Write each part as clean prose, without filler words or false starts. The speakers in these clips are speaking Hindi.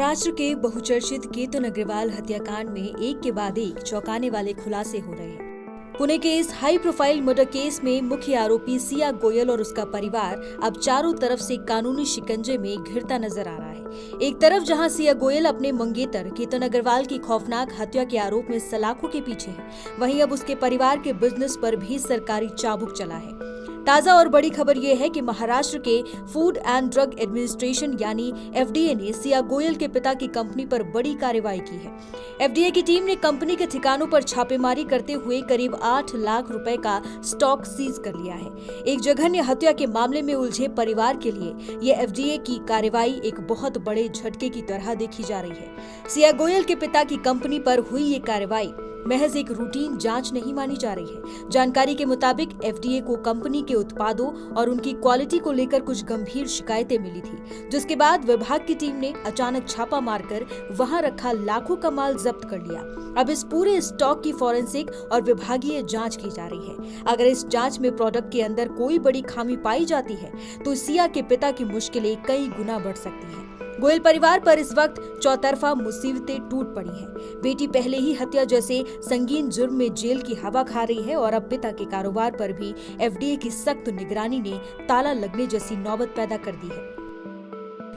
महाराष्ट्र के बहुचर्चित केतन अग्रवाल हत्याकांड में एक के बाद एक चौंकाने वाले खुलासे हो रहे हैं। पुणे के इस हाई प्रोफाइल मर्डर केस में मुख्य आरोपी सिया गोयल और उसका परिवार अब चारों तरफ से कानूनी शिकंजे में घिरता नजर आ रहा है। एक तरफ जहां सिया गोयल अपने मंगेतर केतन अग्रवाल की खौफनाक हत्या के आरोप में सलाखों के पीछे है, वहीं अब उसके परिवार के बिजनेस पर भी सरकारी चाबुक चला है। ताजा और बड़ी खबर यह है कि महाराष्ट्र के फूड एंड ड्रग एडमिनिस्ट्रेशन यानी एफडीए ने सिया गोयल के पिता की कंपनी पर बड़ी कार्रवाई की है। एफडीए की टीम ने कंपनी के ठिकानों पर छापेमारी करते हुए करीब 8 लाख रुपए का स्टॉक सीज कर लिया है। एक जघन्य हत्या के मामले में उलझे परिवार के लिए यह एफडीए की कार्रवाई एक बहुत बड़े झटके की तरह देखी जा रही है। सिया गोयल के पिता की कंपनी पर हुई ये कार्रवाई महज एक रूटीन जांच नहीं मानी जा रही है। जानकारी के मुताबिक एफडीए को कंपनी के उत्पादों और उनकी क्वालिटी को लेकर कुछ गंभीर शिकायतें मिली थी, जिसके बाद विभाग की टीम ने अचानक छापा मारकर वहां रखा लाखों का माल जब्त कर लिया। अब इस पूरे स्टॉक की फॉरेंसिक और विभागीय जांच की जा रही है। अगर इस जांच में प्रोडक्ट के अंदर कोई बड़ी खामी पाई जाती है तो सिया के पिता की मुश्किलें कई गुना बढ़ सकती हैं। गोयल परिवार पर इस वक्त चौतरफा मुसीबतें टूट पड़ी हैं। बेटी पहले ही हत्या जैसे संगीन जुर्म में जेल की हवा खा रही है और अब पिता के कारोबार पर भी एफडीए की सख्त निगरानी ने ताला लगने जैसी नौबत पैदा कर दी है।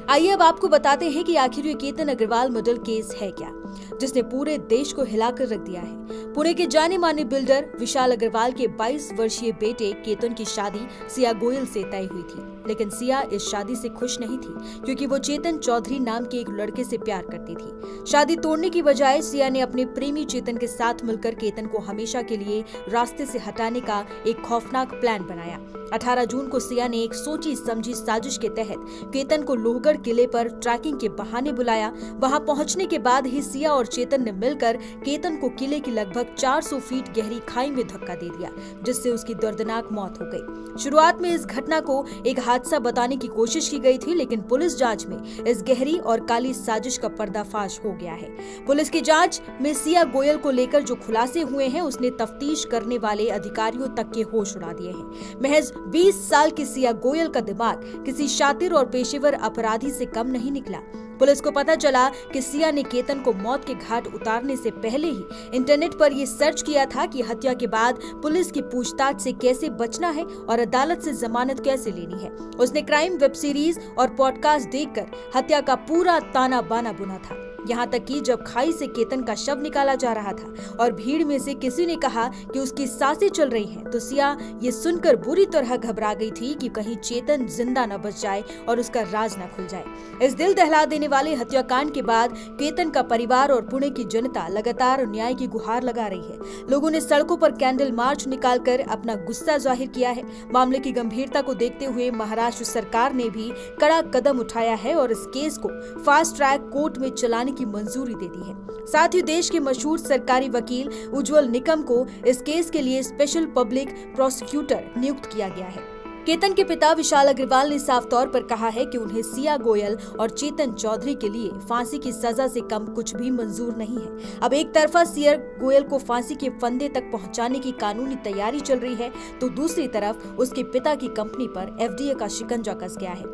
आइए अब आपको बताते हैं कि आखिर ये केतन अग्रवाल मर्डर केस है क्या, जिसने पूरे देश को हिलाकर रख दिया है। पुणे के जाने माने बिल्डर विशाल अग्रवाल के 22 वर्षीय बेटे केतन की शादी सिया गोयल से तय हुई थी, लेकिन सिया इस शादी से खुश नहीं थी क्योंकि वो चेतन चौधरी नाम के एक लड़के से प्यार करती थी। शादी तोड़ने की बजाय सिया ने अपने प्रेमी चेतन के साथ मिलकर केतन को हमेशा के लिए रास्ते से हटाने का एक खौफनाक प्लान बनाया। 18 जून को सिया ने एक सोची समझी साजिश के तहत केतन को लोहगढ़ किले पर ट्रैकिंग के बहाने बुलाया। वहां पहुंचने के बाद ही सिया और चेतन ने मिलकर केतन को किले की लगभग 400 फीट गहरी खाई में धक्का दे दिया, जिससे उसकी दर्दनाक मौत हो गई। शुरुआत में इस घटना को एक हादसा बताने की कोशिश की गई थी, लेकिन पुलिस जांच में इस गहरी और काली साजिश का पर्दाफाश हो गया है। पुलिस की जांच में सिया गोयल को लेकर जो खुलासे हुए हैं उसने तफ्तीश करने वाले अधिकारियों तक के होश उड़ा दिए हैं। महज 20 साल की सिया गोयल का दिमाग किसी शातिर और पेशेवर अपराधी से कम नहीं निकला। पुलिस को पता चला कि सिया ने केतन को मौत के घाट उतारने से पहले ही इंटरनेट पर ये सर्च किया था कि हत्या के बाद पुलिस की पूछताछ से कैसे बचना है और अदालत से जमानत कैसे लेनी है। उसने क्राइम वेब सीरीज और पॉडकास्ट देखकर हत्या का पूरा ताना बाना बुना था। यहाँ तक कि जब खाई से केतन का शव निकाला जा रहा था और भीड़ में से किसी ने कहा कि उसकी सांसें चल रही हैं, तो सिया ये सुनकर बुरी तरह घबरा गई थी कि कहीं चेतन जिंदा न बच जाए और उसका राज न खुल जाए। इस दिल दहला देने वाले हत्याकांड के बाद केतन का परिवार और पुणे की जनता लगातार न्याय की गुहार लगा रही है। लोगों ने सड़कों पर कैंडल मार्च निकालकर अपना गुस्सा जाहिर किया है। मामले की गंभीरता को देखते हुए महाराष्ट्र सरकार ने भी कड़ा कदम उठाया है और इस केस को फास्ट ट्रैक कोर्ट में चलाने की मंजूरी दे दी है। साथ ही देश के मशहूर सरकारी वकील उज्ज्वल निकम को इस केस के लिए स्पेशल पब्लिक प्रोसिक्यूटर नियुक्त किया गया है। केतन के पिता विशाल अग्रवाल ने साफ तौर पर कहा है कि उन्हें सिया गोयल और चेतन चौधरी के लिए फांसी की सजा से कम कुछ भी मंजूर नहीं है। अब एक तरफा सिया गोयल को फांसी के फंदे तक पहुंचाने की कानूनी तैयारी चल रही है, तो दूसरी तरफ उसके पिता की कंपनी पर एफडीए का शिकंजा कस गया है।